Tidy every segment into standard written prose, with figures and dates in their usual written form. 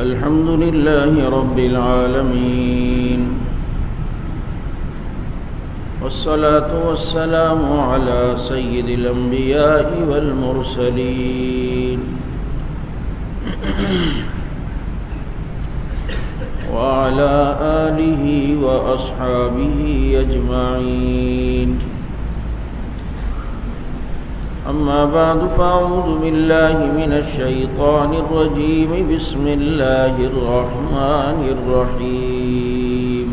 الحمد لله رب العالمين، والصلاة والسلام على سيد الأنبياء والمرسلين وعلى آله وأصحابه أجمعين. أما بعد فأعوذ بالله من الشيطان الرجيم. بسم الله الرحمن الرحيم.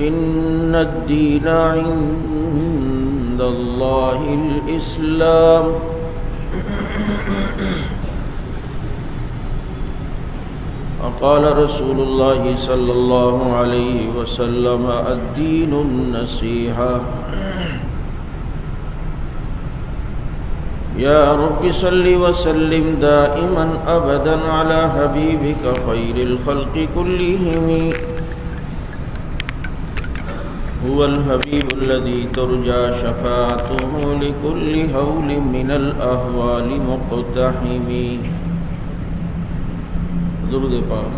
إن الدين عند الله الإسلام. وقال رسول الله صلى الله عليه وسلم: الدين النصيحة. يا رب صل وسلم دائما أبدا على حبيبك خير الخلق كلهم. هو الحبيب الذي ترجى شفاعته لكل هول من الأهوال مقتحم. درود پاک.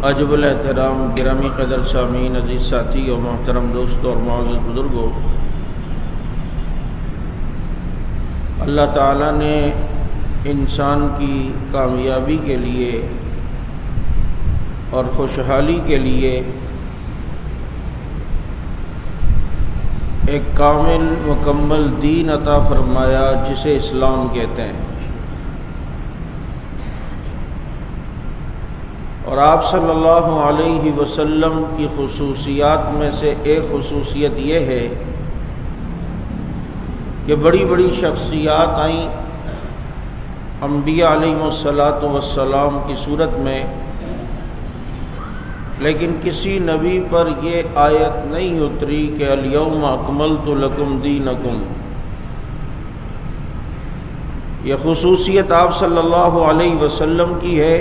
عجب الاحترام گرامی قدر سامعین، عزیز ساتھی اور محترم دوستوں اور معزز بزرگوں، اللہ تعالیٰ نے انسان کی کامیابی کے لیے اور خوشحالی کے لیے ایک کامل مکمل دین عطا فرمایا جسے اسلام کہتے ہیں. اور آپ صلی اللہ علیہ وسلم کی خصوصیات میں سے ایک خصوصیت یہ ہے کہ بڑی بڑی شخصیات آئیں انبیاء علیہم الصلاۃ کی صورت میں، لیکن کسی نبی پر یہ آیت نہیں اتری کہ الیوم اکملت لکم دینکم. یہ خصوصیت آپ صلی اللہ علیہ وسلم کی ہے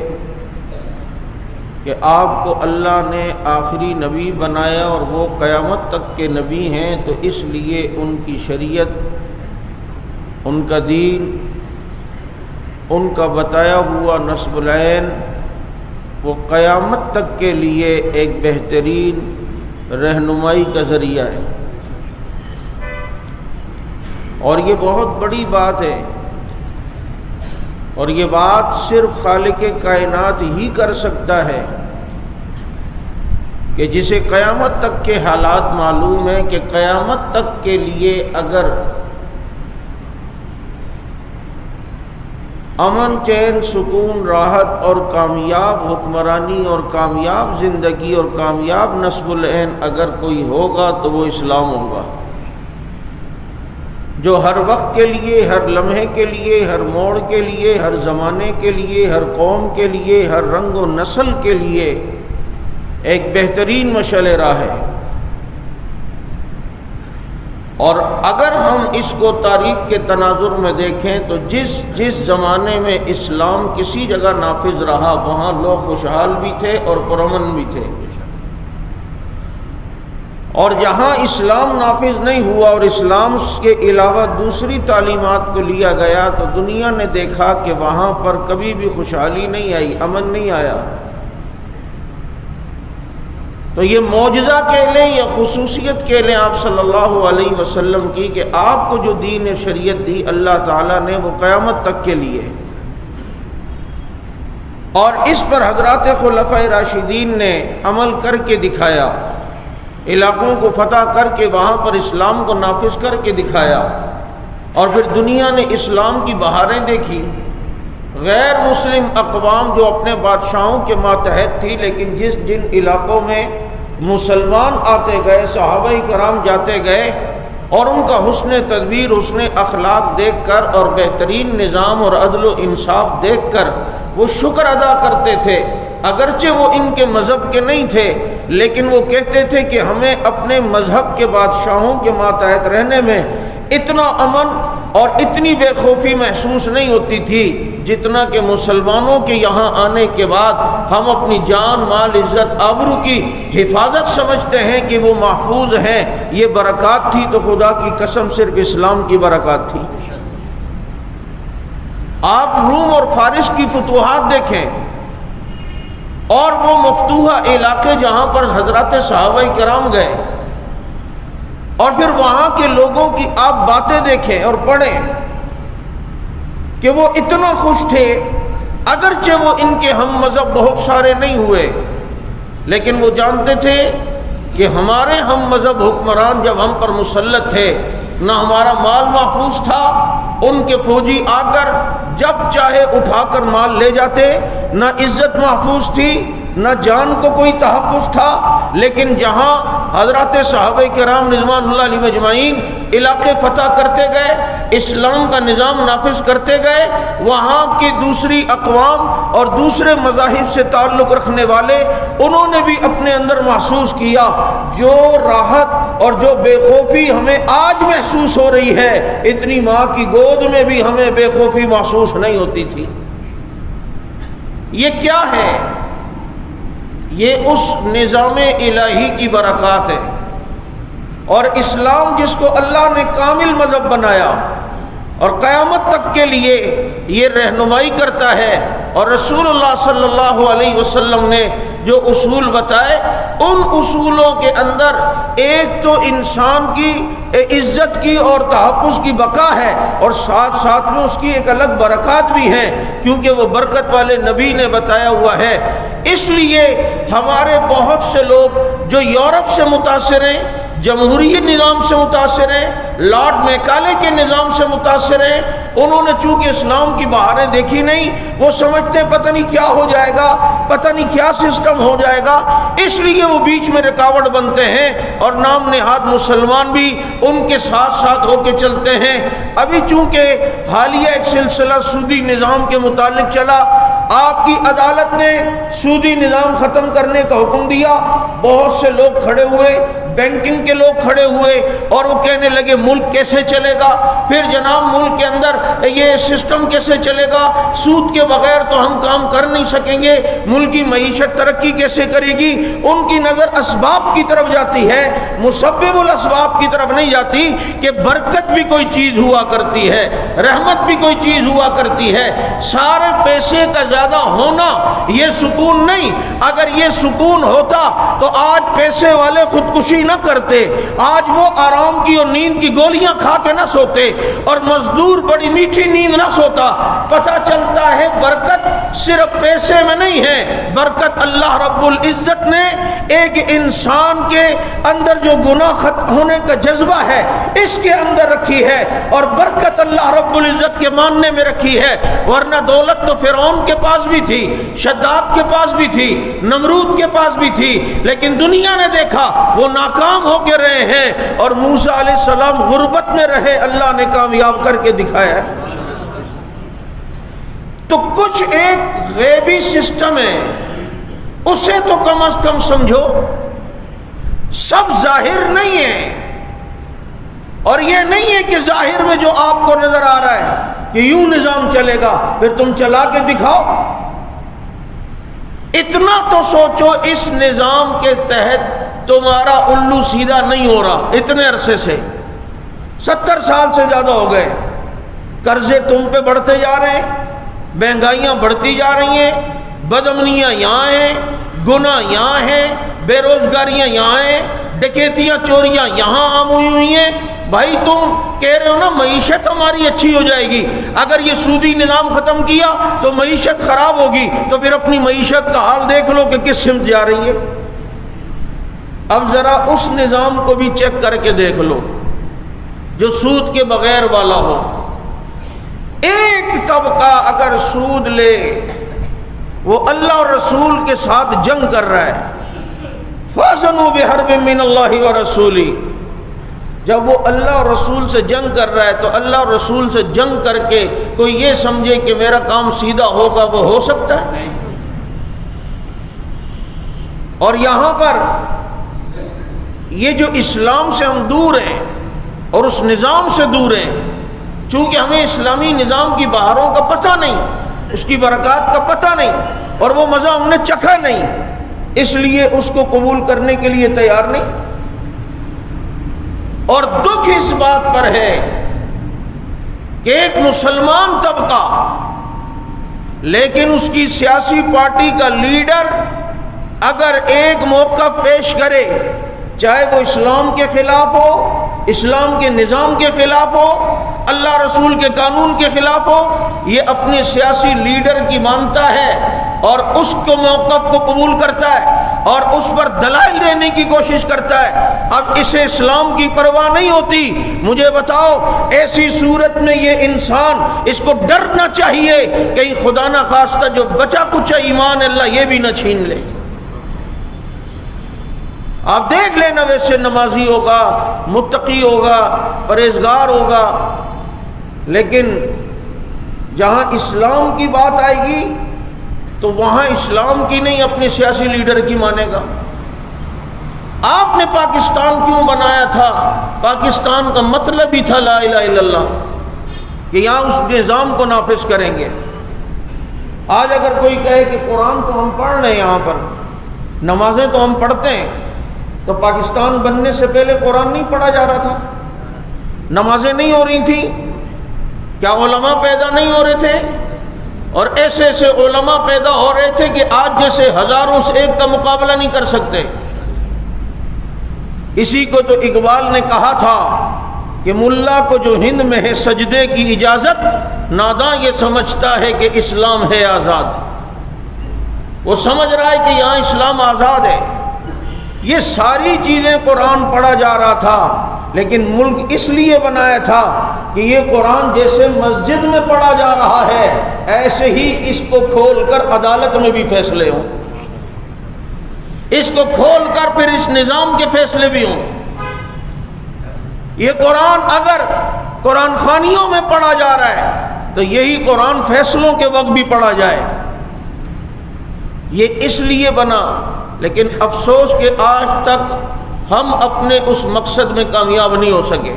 کہ آپ کو اللہ نے آخری نبی بنایا اور وہ قیامت تک کے نبی ہیں، تو اس لیے ان کی شریعت، ان کا دین، ان کا بتایا ہوا نصب العین وہ قیامت تک کے لیے ایک بہترین رہنمائی کا ذریعہ ہے. اور یہ بہت بڑی بات ہے، اور یہ بات صرف خالق کائنات ہی کر سکتا ہے کہ جسے قیامت تک کے حالات معلوم ہیں کہ قیامت تک کے لیے اگر امن، چین، سکون، راحت اور کامیاب حکمرانی اور کامیاب زندگی اور کامیاب نصب العین اگر کوئی ہوگا تو وہ اسلام ہوگا، جو ہر وقت کے لیے، ہر لمحے کے لیے، ہر موڑ کے لیے، ہر زمانے کے لیے، ہر قوم کے لیے، ہر رنگ و نسل کے لیے ایک بہترین مشعل راہ ہے. اور اگر ہم اس کو تاریخ کے تناظر میں دیکھیں تو جس زمانے میں اسلام کسی جگہ نافذ رہا وہاں لوگ خوشحال بھی تھے اور پرامن بھی تھے، اور جہاں اسلام نافذ نہیں ہوا اور اسلام کے علاوہ دوسری تعلیمات کو لیا گیا تو دنیا نے دیکھا کہ وہاں پر کبھی بھی خوشحالی نہیں آئی، امن نہیں آیا. تو یہ معجزہ کہہ لیں یا خصوصیت کہہ لیں آپ صلی اللہ علیہ وسلم کی کہ آپ کو جو دین شریعت دی اللہ تعالیٰ نے وہ قیامت تک کے لیے، اور اس پر حضرات خلفائے راشدین نے عمل کر کے دکھایا، علاقوں کو فتح کر کے وہاں پر اسلام کو نافذ کر کے دکھایا، اور پھر دنیا نے اسلام کی بہاریں دیکھی. غیر مسلم اقوام جو اپنے بادشاہوں کے ماتحت تھی، لیکن جن علاقوں میں مسلمان آتے گئے، صحابہ کرام جاتے گئے اور ان کا حسن تدبیر، حسن اخلاق دیکھ کر اور بہترین نظام اور عدل و انصاف دیکھ کر وہ شکر ادا کرتے تھے. اگرچہ وہ ان کے مذہب کے نہیں تھے، لیکن وہ کہتے تھے کہ ہمیں اپنے مذہب کے بادشاہوں کے ماتحت رہنے میں اتنا امن اور اتنی بے خوفی محسوس نہیں ہوتی تھی جتنا کہ مسلمانوں کے یہاں آنے کے بعد ہم اپنی جان مال عزت آبرو کی حفاظت سمجھتے ہیں کہ وہ محفوظ ہیں۔ یہ برکات تھی تو خدا کی قسم صرف اسلام کی برکات تھی۔ آپ روم اور فارس کی فتوحات دیکھیں اور وہ مفتوحہ علاقے جہاں پر حضرات صحابہ کرام گئے، اور پھر وہاں کے لوگوں کی آپ باتیں دیکھیں اور پڑھیں کہ وہ اتنا خوش تھے، اگرچہ وہ ان کے ہم مذہب بہت سارے نہیں ہوئے، لیکن وہ جانتے تھے کہ ہمارے ہم مذہب حکمران جب ہم پر مسلط تھے، نہ ہمارا مال محفوظ تھا، ان کے فوجی آ کر جب چاہے اٹھا کر مال لے جاتے، نہ عزت محفوظ تھی، نہ جان کو کوئی تحفظ تھا۔ لیکن جہاں حضرات صحابہ کرام رضوان اللہ علیہ مجمعین علاقے فتح کرتے گئے، اسلام کا نظام نافذ کرتے گئے، وہاں کی دوسری اقوام اور دوسرے مذاہب سے تعلق رکھنے والے انہوں نے بھی اپنے اندر محسوس کیا جو راحت اور جو بے خوفی ہمیں آج محسوس ہو رہی ہے، اتنی ماں کی گود میں بھی ہمیں بے خوفی محسوس نہیں ہوتی تھی۔ یہ کیا ہے؟ یہ اس نظام الہی کی برکات ہے، اور اسلام جس کو اللہ نے کامل مذہب بنایا اور قیامت تک کے لیے یہ رہنمائی کرتا ہے، اور رسول اللہ صلی اللہ علیہ وسلم نے جو اصول بتائے، ان اصولوں کے اندر ایک تو انسان کی عزت کی اور تحفظ کی بقا ہے، اور ساتھ ساتھ میں اس کی ایک الگ برکات بھی ہیں، کیونکہ وہ برکت والے نبی نے بتایا ہوا ہے۔ اس لیے ہمارے بہت سے لوگ جو یورپ سے متاثر ہیں، جمہوری نظام سے متاثر ہیں، لارڈ میکالے کے نظام سے متاثر ہیں، انہوں نے چونکہ اسلام کی بہاریں دیکھی نہیں، وہ سمجھتے پتہ نہیں کیا ہو جائے گا، پتہ نہیں کیا سسٹم ہو جائے گا، اس لیے وہ بیچ میں رکاوٹ بنتے ہیں، اور نام نہاد مسلمان بھی ان کے ساتھ ساتھ ہو کے چلتے ہیں۔ ابھی چونکہ حالیہ ایک سلسلہ سودی نظام کے متعلق چلا، آپ کی عدالت نے سودی نظام ختم کرنے کا حکم دیا، بہت سے لوگ کھڑے ہوئے، بینکنگ کے لوگ کھڑے ہوئے، اور وہ کہنے لگے ملک کیسے چلے گا، پھر جناب ملک کے اندر یہ سسٹم کیسے چلے گا، سود کے بغیر تو ہم کام کر نہیں سکیں گے، ملکی معیشت ترقی کیسے کرے گی۔ ان کی نظر اسباب کی طرف جاتی ہے، مسبب الاسباب کی طرف نہیں جاتی کہ برکت بھی کوئی چیز ہوا کرتی ہے، رحمت بھی کوئی چیز ہوا کرتی ہے۔ سارے پیسے کا زیادہ ہونا یہ سکون نہیں، اگر یہ سکون ہوتا تو آج پیسے والے خودکشی نہ کرتے، آج وہ آرام کی اور نیند کی گولیاں کھا کے نہ سوتے، اور مزدور بڑی میٹھی نیند نہ سوتا۔ پتہ چلتا ہے برکت صرف پیسے میں نہیں ہے، برکت اللہ رب العزت نے ایک انسان کے اندر جو گناہ ختم ہونے کا جذبہ ہے اس کے اندر رکھی ہے، اور برکت اللہ رب العزت کے ماننے میں رکھی ہے۔ ورنہ دولت تو فرعون کے پاس بھی تھی، شداد کے پاس بھی تھی، نمرود کے پاس بھی تھی، لیکن دنیا نے دیکھا وہ ناکام ہو کے رہے ہیں، اور موسیٰ علیہ السلام غربت میں رہے، اللہ نے کامیاب کر کے دکھایا ہے۔ تو کچھ ایک غیبی سسٹم ہے، اسے تو کم از کم سمجھو، سب ظاہر نہیں ہے، اور یہ نہیں ہے کہ ظاہر میں جو آپ کو نظر آ رہا ہے کہ یوں نظام چلے گا، پھر تم چلا کے دکھاؤ۔ اتنا تو سوچو اس نظام کے تحت تمہارا الو سیدھا نہیں ہو رہا، اتنے عرصے سے 70 سال سے زیادہ ہو گئے، قرضے تم پہ بڑھتے جا رہے ہیں، مہنگائیاں بڑھتی جا رہی ہیں، بدامنیاں یہاں ہیں، گناہ یہاں ہیں، بے روزگاریاں یہاں ہیں، ڈکیتیاں چوریاں یہاں عام ہوئی ہیں۔ بھائی تم کہہ رہے ہو نا معیشت ہماری اچھی ہو جائے گی، اگر یہ سودی نظام ختم کیا تو معیشت خراب ہوگی، تو پھر اپنی معیشت کا حال دیکھ لو کہ کس سمت جا رہی ہے۔ اب ذرا اس نظام کو بھی چیک کر کے دیکھ لو جو سود کے بغیر والا ہو۔ ایک طبقہ اگر سود لے، وہ اللہ اور رسول کے ساتھ جنگ کر رہا ہے، فَأَذَنُوا بِحَرْبٍ مِّنَ اللَّهِ وَرَسُولِهِ، جب وہ اللہ اور رسول سے جنگ کر رہا ہے تو اللہ اور رسول سے جنگ کر کے کوئی یہ سمجھے کہ میرا کام سیدھا ہوگا، وہ ہو سکتا ہے؟ اور یہاں پر یہ جو اسلام سے ہم دور ہیں اور اس نظام سے دور ہیں، چونکہ ہمیں اسلامی نظام کی بہاروں کا پتہ نہیں، اس کی برکات کا پتہ نہیں، اور وہ مزہ ہم نے چکھا نہیں، اس لیے اس کو قبول کرنے کے لیے تیار نہیں۔ اور دکھ اس بات پر ہے کہ ایک مسلمان طبقہ، لیکن اس کی سیاسی پارٹی کا لیڈر اگر ایک موقف پیش کرے، چاہے وہ اسلام کے خلاف ہو، اسلام کے نظام کے خلاف ہو، اللہ رسول کے قانون کے خلاف ہو، یہ اپنے سیاسی لیڈر کی مانتا ہے اور اس کو موقف کو قبول کرتا ہے اور اس پر دلائل دینے کی کوشش کرتا ہے۔ اب اسے اسلام کی پرواہ نہیں ہوتی۔ مجھے بتاؤ، ایسی صورت میں یہ انسان، اس کو ڈرنا چاہیے کہ خدا نہ خواستہ جو بچا کچھ ایمان اللہ یہ بھی نہ چھین لے۔ آپ دیکھ لینا، ویسے نمازی ہوگا، متقی ہوگا، پرہیزگار ہوگا، لیکن جہاں اسلام کی بات آئے گی تو وہاں اسلام کی نہیں، اپنے سیاسی لیڈر کی مانے گا۔ آپ نے پاکستان کیوں بنایا تھا؟ پاکستان کا مطلب ہی تھا لا الہ الا اللہ، کہ یہاں اس نظام کو نافذ کریں گے۔ آج اگر کوئی کہے کہ قرآن تو ہم پڑھ رہے ہیں، یہاں پر نمازیں تو ہم پڑھتے ہیں، تو پاکستان بننے سے پہلے قرآن نہیں پڑھا جا رہا تھا؟ نمازیں نہیں ہو رہی تھیں؟ کیا علماء پیدا نہیں ہو رہے تھے؟ اور ایسے ایسے علماء پیدا ہو رہے تھے کہ آج جیسے ہزاروں سے ایک کا مقابلہ نہیں کر سکتے۔ اسی کو تو اقبال نے کہا تھا کہ ملا کو جو ہند میں ہے سجدے کی اجازت، ناداں یہ سمجھتا ہے کہ اسلام ہے آزاد۔ وہ سمجھ رہا ہے کہ یہاں اسلام آزاد ہے۔ یہ ساری چیزیں قرآن پڑھا جا رہا تھا، لیکن ملک اس لیے بنایا تھا کہ یہ قرآن جیسے مسجد میں پڑھا جا رہا ہے، ایسے ہی اس کو کھول کر عدالت میں بھی فیصلے ہوں، اس کو کھول کر پھر اس نظام کے فیصلے بھی ہوں۔ یہ قرآن اگر قرآن خوانیوں میں پڑھا جا رہا ہے تو یہی قرآن فیصلوں کے وقت بھی پڑھا جائے۔ یہ اس لیے بنا، لیکن افسوس کہ آج تک ہم اپنے اس مقصد میں کامیاب نہیں ہو سکے،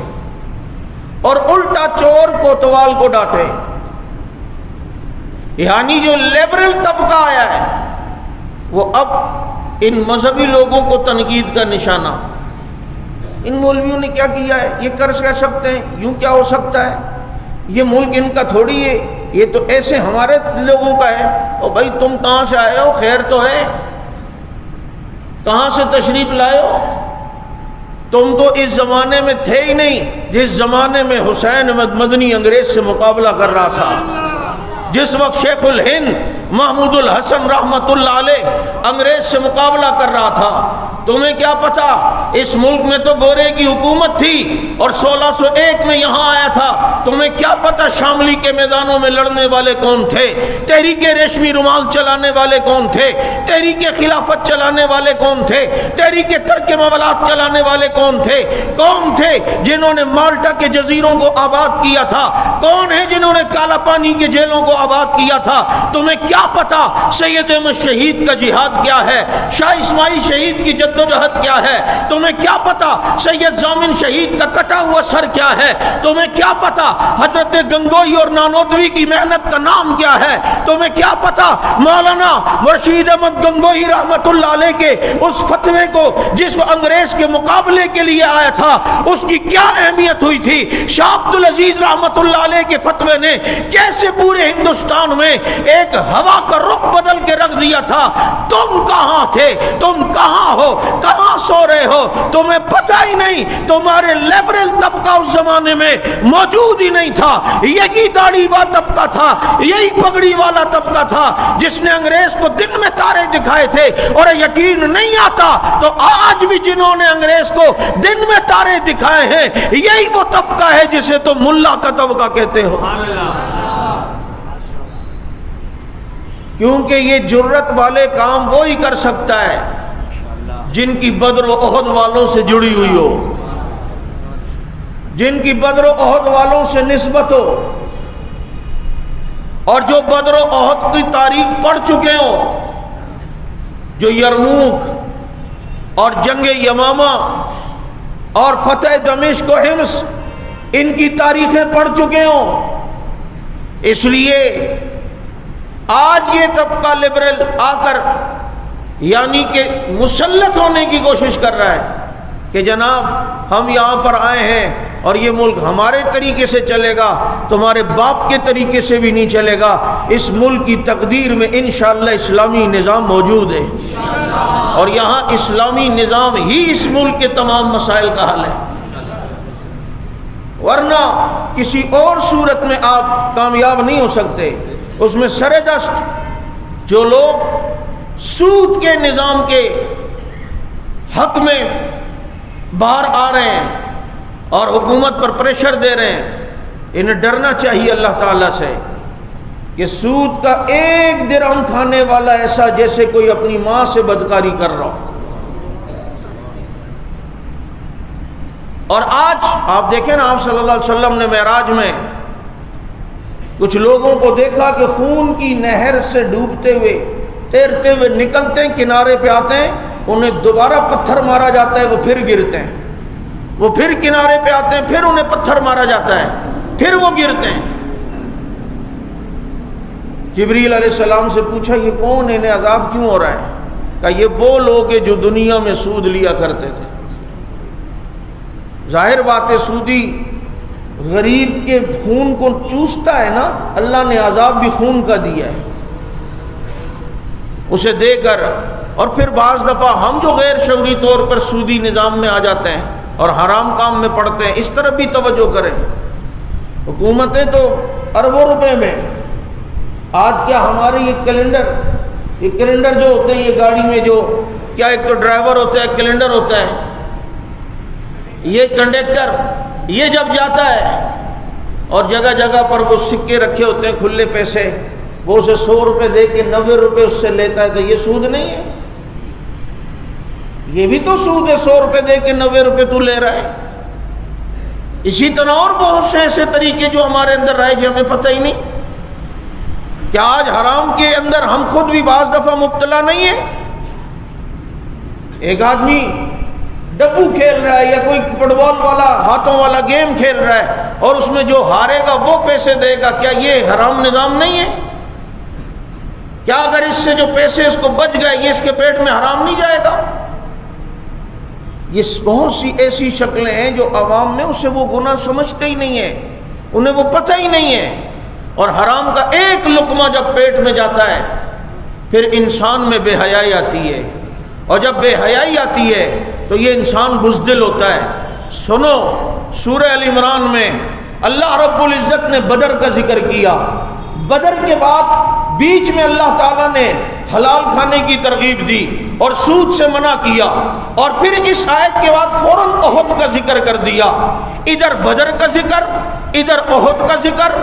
اور الٹا چور کوتوال کو ڈانٹے۔ یعنی جو لیبرل طبقہ آیا ہے وہ اب ان مذہبی لوگوں کو تنقید کا نشانہ، ان مولویوں نے کیا کیا ہے، یہ کر سکتے ہیں، یوں کیا ہو سکتا ہے، یہ ملک ان کا تھوڑی ہے، یہ تو ایسے ہمارے لوگوں کا ہے۔ اور بھائی تم کہاں سے آئے ہو؟ خیر تو ہے، کہاں سے تشریف لائے ہو؟ تم تو اس زمانے میں تھے ہی نہیں جس زمانے میں حسین احمد مدنی انگریز سے مقابلہ کر رہا تھا، جس وقت شیخ الہند محمود الحسن رحمت اللہ علیہ انگریز سے مقابلہ کر رہا تھا۔ تمہیں کیا پتا، اس ملک میں تو گورے کی حکومت تھی اور 1601 میں یہاں آیا تھا۔ تمہیں کیا پتا شاملی کے میدانوں میں لڑنے والے کون تھے، تحریک ریشمی رومال چلانے والے کون تھے، تحریک خلافت چلانے والے کون تھے، تحریک ترک موالات چلانے والے کون تھے جنہوں نے مالٹا کے جزیروں کو آباد کیا تھا، کون ہیں جنہوں نے کالا پانی کے جیلوں کو آباد کیا تھا۔ تمہیں کیا پتا سید احمد شہید کا جہاد کیا ہے، شاہ اسماعیل شہید کی جدوجہد کیا ہے، تمہیں کیا پتا سید ضامن شہید کا کٹا ہوا سر کیا ہے، تمہیں کیا پتا حضرت گنگوئی اور نانوتوی کی محنت کا نام کیا ہے، تمہیں کیا پتا مولانا رشید احمد گنگوئی رحمت اللہ علیہ کے اس فتوے کو جس کو انگریز کے مقابلے کے لیے آیا تھا اس کی کیا اہمیت ہوئی تھی، شاہ عبدالعزیز رحمت اللہ علیہ کے فتوے نے کیسے پورے ہندوستان میں ایک ہوا کا رخ بدل کے رکھ دیا تھا۔ تم کہاں تھے، تم کہاں ہو، کہاں سو رہے ہو، تمہیں پتہ ہی نہیں۔ تمہارے لیبرل طبقہ اس زمانے میں موجود ہی نہیں تھا، یہی داڑھی والا طبقہ تھا، یہی پگڑی والا طبقہ تھا جس نے انگریز کو دن میں تارے دکھائے تھے۔ اور یقین نہیں آتا تو آج بھی جنہوں نے انگریز کو دن میں تارے دکھائے ہیں یہی وہ طبقہ ہے جسے تم ملا کا طبقہ کہتے ہو۔ کیونکہ یہ جرت والے کام وہی کر سکتا ہے جن کی بدر و احد والوں سے جڑی ہوئی ہو، جن کی بدر و احد والوں سے نسبت ہو، اور جو بدر و احد کی تاریخ پڑھ چکے ہوں، جو یرموک اور جنگ یمامہ اور فتح دمشق و حمص ان کی تاریخیں پڑھ چکے ہوں. اس لیے آج یہ طبقہ لبرل آ کر یعنی کہ مسلط ہونے کی کوشش کر رہا ہے کہ جناب ہم یہاں پر آئے ہیں اور یہ ملک ہمارے طریقے سے چلے گا، تمہارے باپ کے طریقے سے بھی نہیں چلے گا. اس ملک کی تقدیر میں انشاءاللہ اسلامی نظام موجود ہے، اور یہاں اسلامی نظام ہی اس ملک کے تمام مسائل کا حل ہے. ورنہ کسی اور صورت میں آپ کامیاب نہیں ہو سکتے. اس میں سر دست جو لوگ سود کے نظام کے حق میں باہر آ رہے ہیں اور حکومت پر پریشر دے رہے ہیں، انہیں ڈرنا چاہیے اللہ تعالیٰ سے کہ سود کا ایک درہم کھانے والا ایسا جیسے کوئی اپنی ماں سے بدکاری کر رہا ہو. اور آج آپ دیکھیں نا، آپ صلی اللہ علیہ وسلم نے معراج میں کچھ لوگوں کو دیکھا کہ خون کی نہر سے ڈوبتے ہوئے تیرتے ہوئے نکلتے ہیں، کنارے پہ آتے ہیں، انہیں دوبارہ پتھر مارا جاتا ہے، وہ پھر گرتے ہیں. وہ پھر کنارے پہ آتے ہیں، پھر انہیں پتھر مارا جاتا ہے، پھر وہ گرتے ہیں. جبریل علیہ السلام سے پوچھا یہ کون ہے، انہیں عذاب کیوں ہو رہا ہے؟ کہا یہ وہ لوگ ہیں جو دنیا میں سود لیا کرتے تھے. ظاہر بات ہے سودی غریب کے خون کو چوستا ہے نا، اللہ نے عذاب بھی خون کا دیا ہے اسے دے کر. اور پھر بعض دفعہ ہم جو غیر شعوری طور پر سودی نظام میں آ جاتے ہیں اور حرام کام میں پڑتے ہیں، اس طرف بھی توجہ کریں. حکومتیں تو اربوں روپے میں. آج کیا ہمارے یہ کیلنڈر جو ہوتے ہیں، یہ گاڑی میں جو کیا ایک تو ڈرائیور ہوتا ہے، کیلنڈر ہوتا ہے، یہ کنڈکٹر، یہ جب جاتا ہے اور جگہ جگہ پر وہ سکے رکھے ہوتے ہیں کھلے پیسے، وہ اسے 100 روپے دے کے 90 روپے اس سے لیتا ہے، تو یہ سود نہیں ہے؟ یہ بھی تو سود ہے. 100 روپے دے کے 90 روپے تو لے رہا ہے. اسی طرح اور بہت سے ایسے طریقے جو ہمارے اندر رائج ہمیں پتہ ہی نہیں. کیا آج حرام کے اندر ہم خود بھی بعض دفعہ مبتلا نہیں ہیں؟ ایک آدمی ڈبو کھیل رہا ہے یا کوئی فٹ بال والا ہاتھوں والا گیم کھیل رہا ہے اور اس میں جو ہارے گا وہ پیسے دے گا، کیا یہ حرام نظام نہیں ہے؟ کیا اگر اس سے جو پیسے اس کو بچ گئے یہ اس کے پیٹ میں حرام نہیں جائے گا؟ یہ بہت سی ایسی شکلیں ہیں جو عوام میں اسے وہ گناہ سمجھتے ہی نہیں ہیں، انہیں وہ پتہ ہی نہیں ہے. اور حرام کا ایک لقمہ جب پیٹ میں جاتا ہے پھر انسان میں بے حیائی آتی ہے، اور جب بے حیائی آتی ہے تو یہ انسان بزدل ہوتا ہے. سنو سورہ ال عمران میں اللہ رب العزت نے بدر کا ذکر کیا. بدر کے بعد بیچ میں اللہ تعالیٰ نے حلال کھانے کی ترغیب دی اور سود سے منع کیا، اور پھر اس آیت کے بعد فوراً احد کا ذکر کر دیا. ادھر بدر کا ذکر، ادھر احد کا ذکر،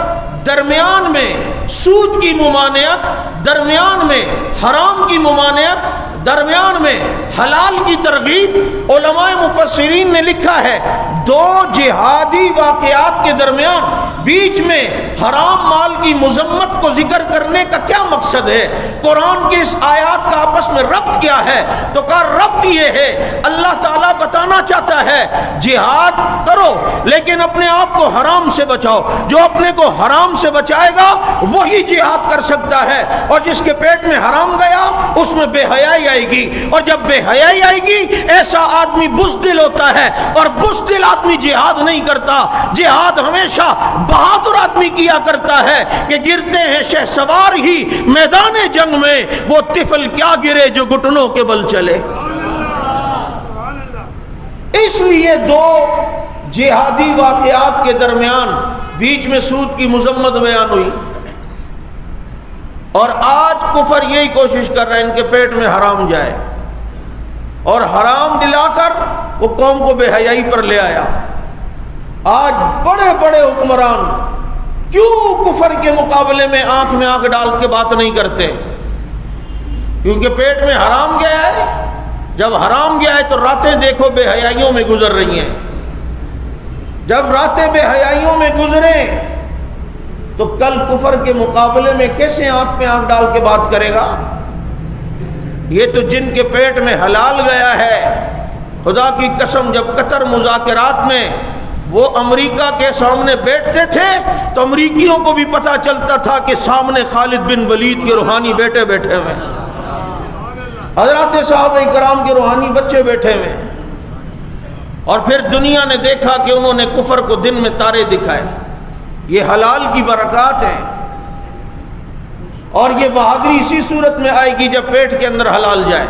درمیان میں سود کی ممانعت، درمیان میں حرام کی ممانعت، درمیان میں حلال کی ترغیب. علماء مفسرین نے لکھا ہے دو جہادی واقعات کے درمیان بیچ میں حرام مال کی مذمت کو ذکر کرنے کا کیا مقصد ہے؟ قرآن کے اس آیات کا آپس میں ربط کیا ہے؟ تو کا ربط یہ ہے اللہ تعالیٰ بتانا چاہتا ہے جہاد کرو لیکن اپنے آپ کو حرام سے بچاؤ. جو اپنے کو حرام سے بچائے گا وہی جہاد کر سکتا ہے، اور جس کے پیٹ میں حرام گیا اس میں بے حیائی آئے گی، اور جب بے حیائی آئے گی ایسا آدمی بزدل ہوتا ہے، اور بزدل آدمی جہاد نہیں کرتا. جہاد ہمیشہ بہادر آدمی کیا کرتا ہے کہ گرتے ہیں شہسوار ہی میدان جنگ میں، وہ طفل کیا گرے جو گھٹنوں کے بل چلے. اس لیے دو جہادی واقعات کے درمیان بیچ میں سود کی مذمت بیان ہوئی، اور آج کفر یہی کوشش کر رہا ہے ان کے پیٹ میں حرام جائے، اور حرام دلا کر وہ قوم کو بے حیائی پر لے آیا. آج بڑے بڑے حکمران کیوں کفر کے مقابلے میں آنکھ ڈال کے بات نہیں کرتے؟ کیونکہ پیٹ میں حرام گیا ہے. جب حرام گیا ہے تو راتیں دیکھو بے حیائیوں میں گزر رہی ہیں. جب راتیں بے حیائیوں میں گزریں تو کل کفر کے مقابلے میں کیسے آنکھ میں آنکھ ڈال کے بات کرے گا؟ یہ تو جن کے پیٹ میں حلال گیا ہے، خدا کی قسم جب قطر مذاکرات میں وہ امریکہ کے سامنے بیٹھتے تھے تو امریکیوں کو بھی پتہ چلتا تھا کہ سامنے خالد بن ولید کے روحانی بیٹے بیٹھے ہوئے ہیں، حضرات صحابہ کرام کے روحانی بچے بیٹھے ہوئے ہیں۔ اور پھر دنیا نے دیکھا کہ انہوں نے کفر کو دن میں تارے دکھائے۔ یہ حلال کی برکات ہیں، اور یہ بہادری اسی صورت میں آئے گی جب پیٹ کے اندر حلال جائے۔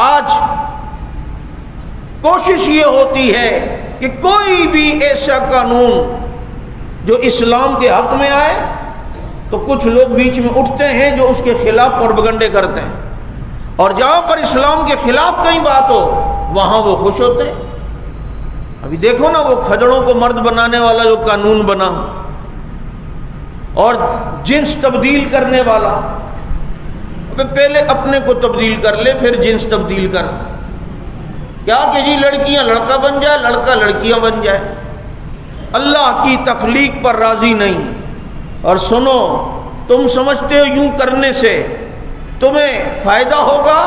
آج کوشش یہ ہوتی ہے کہ کوئی بھی ایسا قانون جو اسلام کے حق میں آئے تو کچھ لوگ بیچ میں اٹھتے ہیں جو اس کے خلاف پروپیگنڈے کرتے ہیں، اور جہاں پر اسلام کے خلاف کہیں بات ہو وہاں وہ خوش ہوتے ہیں۔ ابھی دیکھو نا وہ کھجڑوں کو مرد بنانے والا جو قانون بنا، اور جنس تبدیل کرنے والا، پہلے اپنے کو تبدیل کر لے پھر جنس تبدیل کر، کیا کہ جی لڑکیاں لڑکا بن جائے، لڑکا لڑکیاں بن جائے، اللہ کی تخلیق پر راضی نہیں۔ اور سنو، تم سمجھتے ہو یوں کرنے سے تمہیں فائدہ ہوگا،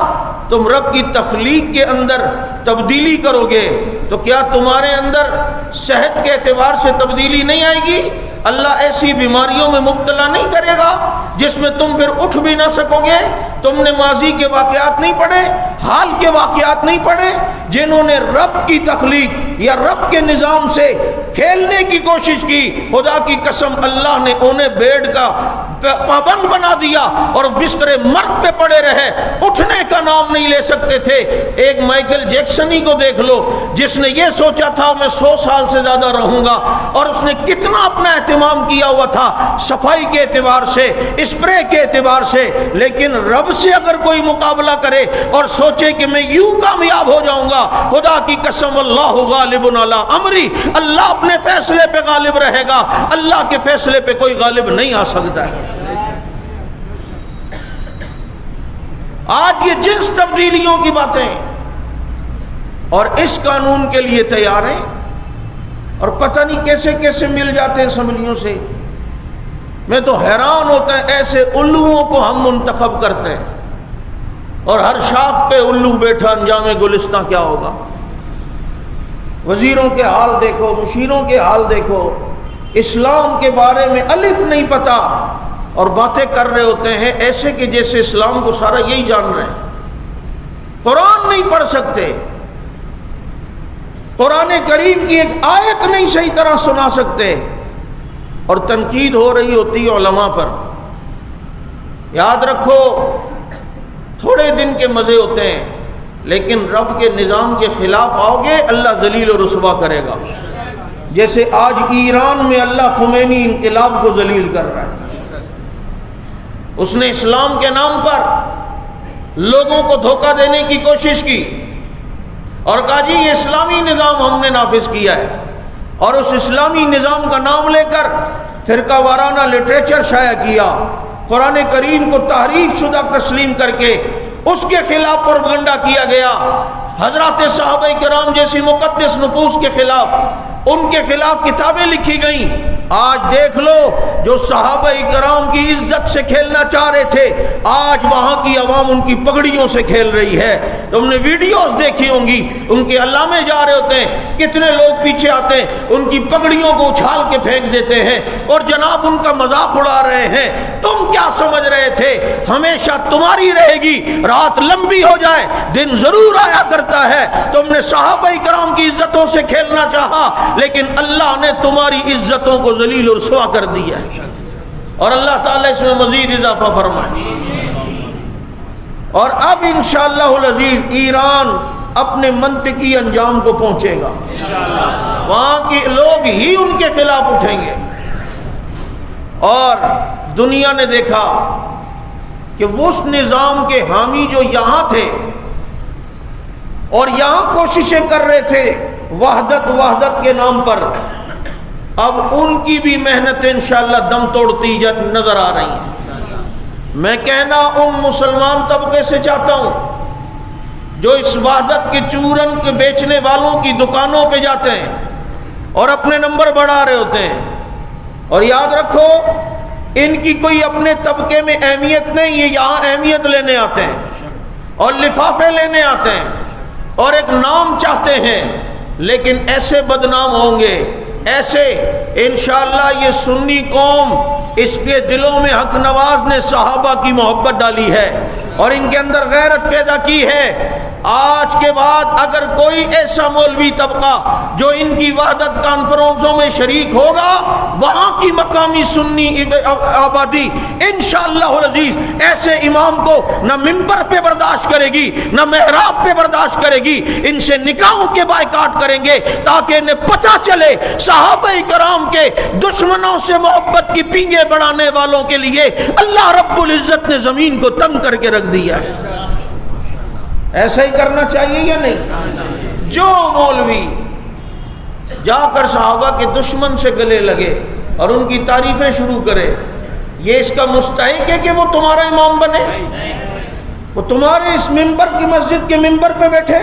تم رب کی تخلیق کے اندر تبدیلی کرو گے تو کیا تمہارے اندر صحت کے اعتبار سے تبدیلی نہیں آئے گی؟ اللہ ایسی بیماریوں میں مبتلا نہیں کرے گا جس میں تم پھر اٹھ بھی نہ سکو گے۔ تم نے ماضی کے واقعات نہیں پڑھے، حال کے واقعات نہیں پڑھے، جنہوں نے رب کی تخلیق یا رب کے نظام سے کھیلنے کی کوشش کی، خدا کی قسم اللہ نے انہیں بیڈ کا پابند بنا دیا اور بستر مرگ پہ پڑے رہے، اٹھنے کا نام نہیں لے سکتے تھے۔ ایک مائیکل جیکسن ہی کو دیکھ لو، جس نے یہ سوچا تھا میں 100 سال سے زیادہ رہوں گا، اور اس نے کتنا اپنا اہتمام کیا ہوا تھا صفائی کے اعتبار سے، اسپرے کے اعتبار سے، لیکن رب سے اگر کوئی مقابلہ کرے اور سوچے کہ میں یوں کامیاب ہو جاؤں گا، خدا کی قسم اللہ غالب علی امری، اللہ اپنے فیصلے پہ غالب رہے گا، اللہ کے فیصلے پہ کوئی غالب نہیں آ سکتا ہے۔ آج یہ جنس تبدیلیوں کی باتیں، اور اس قانون کے لیے تیار ہیں، اور پتہ نہیں کیسے کیسے مل جاتے ہیں اسمبلیوں سے۔ میں تو حیران ہوتا ہے، ایسے الوؤں کو ہم منتخب کرتے ہیں، اور ہر شاخ پہ الو بیٹھا، انجام گلستاں کیا ہوگا؟ وزیروں کے حال دیکھو، مشیروں کے حال دیکھو، اسلام کے بارے میں الف نہیں پتہ اور باتیں کر رہے ہوتے ہیں ایسے کہ جیسے اسلام کو سارا یہی جان رہے ہیں۔ قرآن نہیں پڑھ سکتے، قرآن کریم کی ایک آیت نہیں صحیح طرح سنا سکتے، اور تنقید ہو رہی ہوتی ہے علماء پر۔ یاد رکھو، تھوڑے دن کے مزے ہوتے ہیں، لیکن رب کے نظام کے خلاف آؤ گے اللہ ذلیل و رسوا کرے گا، جیسے آج ایران میں اللہ خمینی انقلاب کو ذلیل کر رہا ہے۔ اس نے اسلام کے نام پر لوگوں کو دھوکہ دینے کی کوشش کی اور کہا جی یہ اسلامی نظام ہم نے نافذ کیا ہے، اور اس اسلامی نظام کا نام لے کر فرقہ وارانہ لٹریچر شائع کیا، قرآن کریم کو تحریف شدہ تسلیم کر کے اس کے خلاف پروپیگنڈا کیا گیا، حضرات صحابہ کرام جیسی مقدس نفوس کے خلاف، ان کے خلاف کتابیں لکھی گئیں۔ آج دیکھ لو، جو صحابہ کرام کی عزت سے کھیلنا چاہ رہے تھے، آج وہاں کی عوام ان کی پگڑیوں سے کھیل رہی ہے۔ تم نے ویڈیوز دیکھی ہوں گی، ان کے علامے جا رہے ہوتے ہیں، کتنے لوگ پیچھے آتے ہیں، ان کی پگڑیوں کو اچھال کے پھینک دیتے ہیں، اور جناب ان کا مذاق اڑا رہے ہیں۔ تم کیا سمجھ رہے تھے ہمیشہ تمہاری رہے گی؟ رات لمبی ہو جائے دن ضرور آیا کرتا ہے۔ تم نے صحابہ کرام کی عزتوں سے کھیلنا چاہا، لیکن اللہ نے تمہاری عزتوں کو ذلیل و رسوا کر دیا ہے، اور اللہ تعالیٰ اس میں مزید اضافہ فرمائے۔ اور اب انشاءاللہ العزیز ایران اپنے منطقی انجام کو پہنچے گا، وہاں کے لوگ ہی ان کے خلاف اٹھیں گے۔ اور دنیا نے دیکھا کہ اس نظام کے حامی جو یہاں تھے اور یہاں کوششیں کر رہے تھے وحدت کے نام پر، اب ان کی بھی محنتیں انشاءاللہ دم توڑتی نظر آ رہی ہیں۔ میں کہنا ان مسلمان طبقے سے چاہتا ہوں جو اس وحدت کے چورن کے بیچنے والوں کی دکانوں پہ جاتے ہیں اور اپنے نمبر بڑھا رہے ہوتے ہیں، اور یاد رکھو ان کی کوئی اپنے طبقے میں اہمیت نہیں، یہ یہاں اہمیت لینے آتے ہیں اور لفافے لینے آتے ہیں اور ایک نام چاہتے ہیں، لیکن ایسے بدنام ہوں گے، ایسے انشاءاللہ یہ سنی قوم، اس کے دلوں میں حق نواز نے صحابہ کی محبت ڈالی ہے اور ان کے اندر غیرت پیدا کی ہے۔ آج کے بعد اگر کوئی ایسا مولوی طبقہ جو ان کی وحدت کانفرنسوں میں شریک ہوگا، وہاں کی مقامی سنی آبادی انشاءاللہ العزیز ایسے امام کو نہ منبر پہ برداشت کرے گی، نہ محراب پہ برداشت کرے گی، ان سے نکاحوں کے بائیکاٹ کریں گے تاکہ انہیں پتہ چلے صحابہ کرام کے دشمنوں سے محبت کی پینگیں بڑھانے والوں کے لیے اللہ رب العزت نے زمین کو تنگ کر کے رکھ دیا ہے۔ ایسا ہی کرنا چاہیے یا نہیں؟ جو مولوی جا کر صحابہ کے دشمن سے گلے لگے اور ان کی تعریفیں شروع کرے، یہ اس کا مستحق ہے کہ وہ تمہارا امام بنے، وہ تمہارے اس منبر کی مسجد کے منبر پہ بیٹھے؟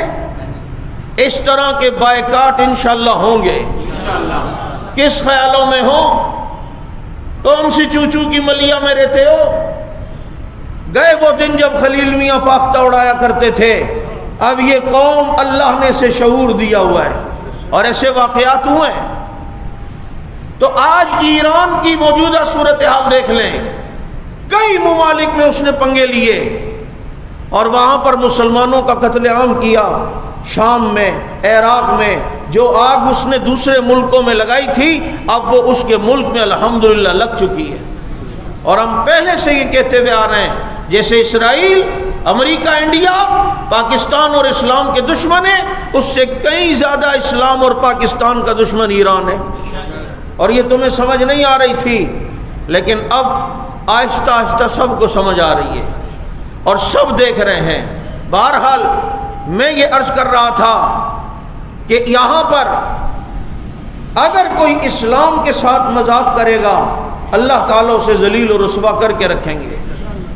اس طرح کے بائیکاٹ انشاءاللہ ہوں گے۔ کس خیالوں میں ہو؟ کون سی چوچو کی ملیا میں رہتے ہو؟ گئے وہ دن جب خلیل میاں فاختہ اڑایا کرتے تھے، اب یہ قوم اللہ نے اسے شعور دیا ہوا ہے اور ایسے واقعات ہوئے ہیں۔ تو آج ایران کی موجودہ صورتحال دیکھ لیں، کئی ممالک میں اس نے پنگے لیے اور وہاں پر مسلمانوں کا قتل عام کیا۔ شام میں، عراق میں جو آگ اس نے دوسرے ملکوں میں لگائی تھی، اب وہ اس کے ملک میں الحمدللہ لگ چکی ہے۔ اور ہم پہلے سے یہ کہتے ہوئے آ رہے ہیں، جیسے اسرائیل، امریکہ، انڈیا پاکستان اور اسلام کے دشمن ہیں، اس سے کئی زیادہ اسلام اور پاکستان کا دشمن ایران ہے۔ اور یہ تمہیں سمجھ نہیں آ رہی تھی، لیکن اب آہستہ آہستہ سب کو سمجھ آ رہی ہے اور سب دیکھ رہے ہیں۔ بہرحال میں یہ عرض کر رہا تھا کہ یہاں پر اگر کوئی اسلام کے ساتھ مذاق کرے گا، اللہ تعالیٰ اسے ذلیل و رسوا کر کے رکھیں گے۔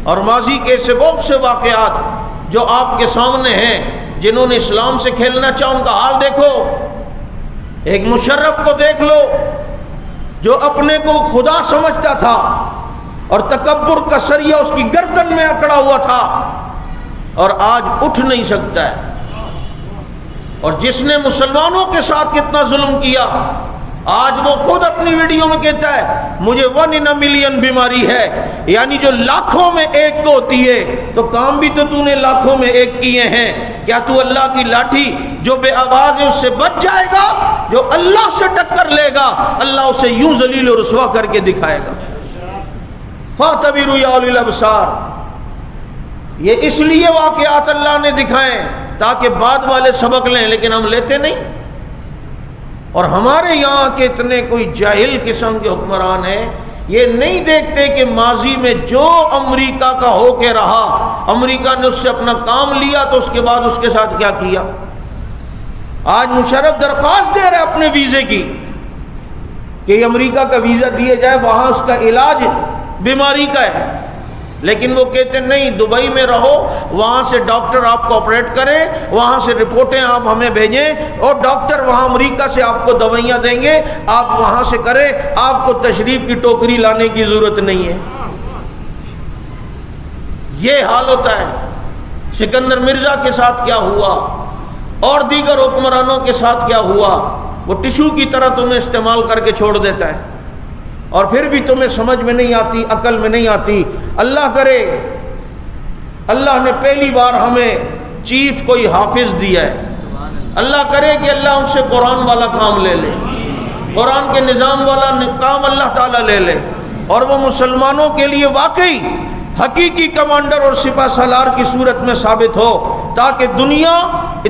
اور ماضی کے ایسے بہت سے واقعات جو آپ کے سامنے ہیں، جنہوں نے اسلام سے کھیلنا چاہا، ان کا حال دیکھو۔ ایک مشرف کو دیکھ لو جو اپنے کو خدا سمجھتا تھا اور تکبر کا سریہ اس کی گردن میں اکڑا ہوا تھا اور آج اٹھ نہیں سکتا ہے۔ اور جس نے مسلمانوں کے ساتھ کتنا ظلم کیا، آج وہ خود اپنی ویڈیو میں کہتا ہے مجھے 1 in a million بیماری ہے، یعنی جو لاکھوں میں ایک کو ہوتی ہے، تو کام بھی تو نے لاکھوں میں ایک کیے ہیں۔ کیا تو اللہ کی لاٹھی جو بے آواز ہے اس سے بچ جائے گا؟ جو اللہ سے ٹکر لے گا، اللہ اسے یوں ذلیل و رسوا کر کے دکھائے گا۔ فَاعْتَبِرُوا يَا أُولِي الْأَبْصَارِ، یہ اس لیے واقعات اللہ نے دکھائے تاکہ بعد والے سبق لیں، لیکن ہم لیتے نہیں۔ اور ہمارے یہاں کے اتنے کوئی جاہل قسم کے حکمران ہیں، یہ نہیں دیکھتے کہ ماضی میں جو امریکہ کا ہو کے رہا، امریکہ نے اس سے اپنا کام لیا تو اس کے بعد اس کے ساتھ کیا کیا۔ آج مشرف درخواست دے رہے اپنے ویزے کی کہ امریکہ کا ویزا دیا جائے، وہاں اس کا علاج بیماری کا ہے، لیکن وہ کہتے نہیں، دبئی میں رہو، وہاں سے ڈاکٹر آپ کو آپریٹ کریں، وہاں سے رپورٹیں آپ ہمیں بھیجیں اور ڈاکٹر وہاں امریکہ سے آپ کو دوائیاں دیں گے، آپ وہاں سے کریں، آپ کو تشریف کی ٹوکری لانے کی ضرورت نہیں ہے۔ یہ حال ہوتا ہے۔ سکندر مرزا کے ساتھ کیا ہوا اور دیگر حکمرانوں کے ساتھ کیا ہوا، وہ ٹشو کی طرح تمہیں استعمال کر کے چھوڑ دیتا ہے اور پھر بھی تمہیں سمجھ میں نہیں آتی، عقل میں نہیں آتی۔ اللہ کرے اللہ نے پہلی بار ہمیں چیف کوئی حافظ دیا ہے، اللہ کرے کہ اللہ ان سے قرآن والا کام لے لے، قرآن کے نظام والا کام اللہ تعالیٰ لے لے، اور وہ مسلمانوں کے لیے واقعی حقیقی کمانڈر اور سپہ سالار کی صورت میں ثابت ہو، تاکہ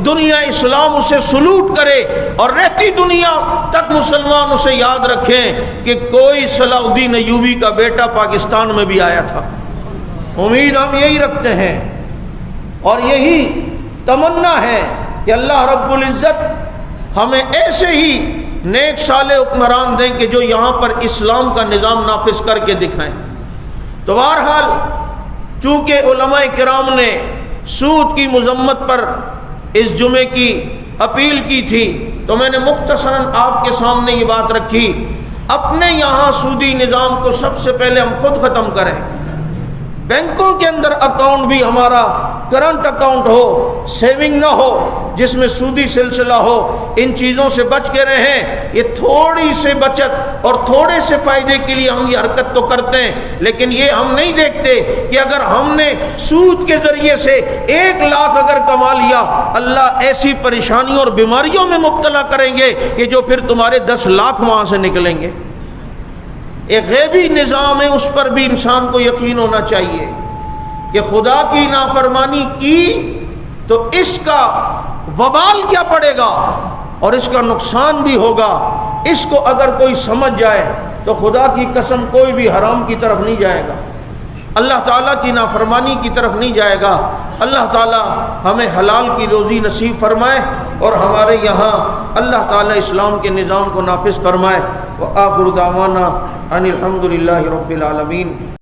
دنیا اسلام اسے سلوٹ کرے اور رہتی دنیا تک مسلمان اسے یاد رکھیں کہ کوئی صلاح الدین ایوبی کا بیٹا پاکستان میں بھی آیا تھا۔ امید ہم یہی رکھتے ہیں اور یہی تمنا ہے کہ اللہ رب العزت ہمیں ایسے ہی نیک صالح حکمران دیں کہ جو یہاں پر اسلام کا نظام نافذ کر کے دکھائیں۔ تو بہرحال چونکہ علماء کرام نے سود کی مذمت پر اس جمعے کی اپیل کی تھی، تو میں نے مختصراً آپ کے سامنے یہ بات رکھی، اپنے یہاں سودی نظام کو سب سے پہلے ہم خود ختم کریں۔ بینکوں کے اندر اکاؤنٹ بھی ہمارا کرنٹ اکاؤنٹ ہو، سیونگ نہ ہو جس میں سودی سلسلہ ہو، ان چیزوں سے بچ کے رہیں۔ یہ تھوڑی سے بچت اور تھوڑے سے فائدے کے لیے ہم یہ حرکت تو کرتے ہیں، لیکن یہ ہم نہیں دیکھتے کہ اگر ہم نے سود کے ذریعے سے 1 لاکھ اگر کما لیا، اللہ ایسی پریشانیوں اور بیماریوں میں مبتلا کریں گے کہ جو پھر تمہارے 10 لاکھ وہاں سے نکلیں گے۔ ایک غیبی نظام ہے، اس پر بھی انسان کو یقین ہونا چاہیے کہ خدا کی نافرمانی کی تو اس کا وبال کیا پڑے گا اور اس کا نقصان بھی ہوگا۔ اس کو اگر کوئی سمجھ جائے تو خدا کی قسم کوئی بھی حرام کی طرف نہیں جائے گا، اللہ تعالیٰ کی نافرمانی کی طرف نہیں جائے گا۔ اللہ تعالیٰ ہمیں حلال کی روزی نصیب فرمائے اور ہمارے یہاں اللہ تعالیٰ اسلام کے نظام کو نافذ فرمائے۔ وآخر دعوانا ان الحمد للہ رب العالمین۔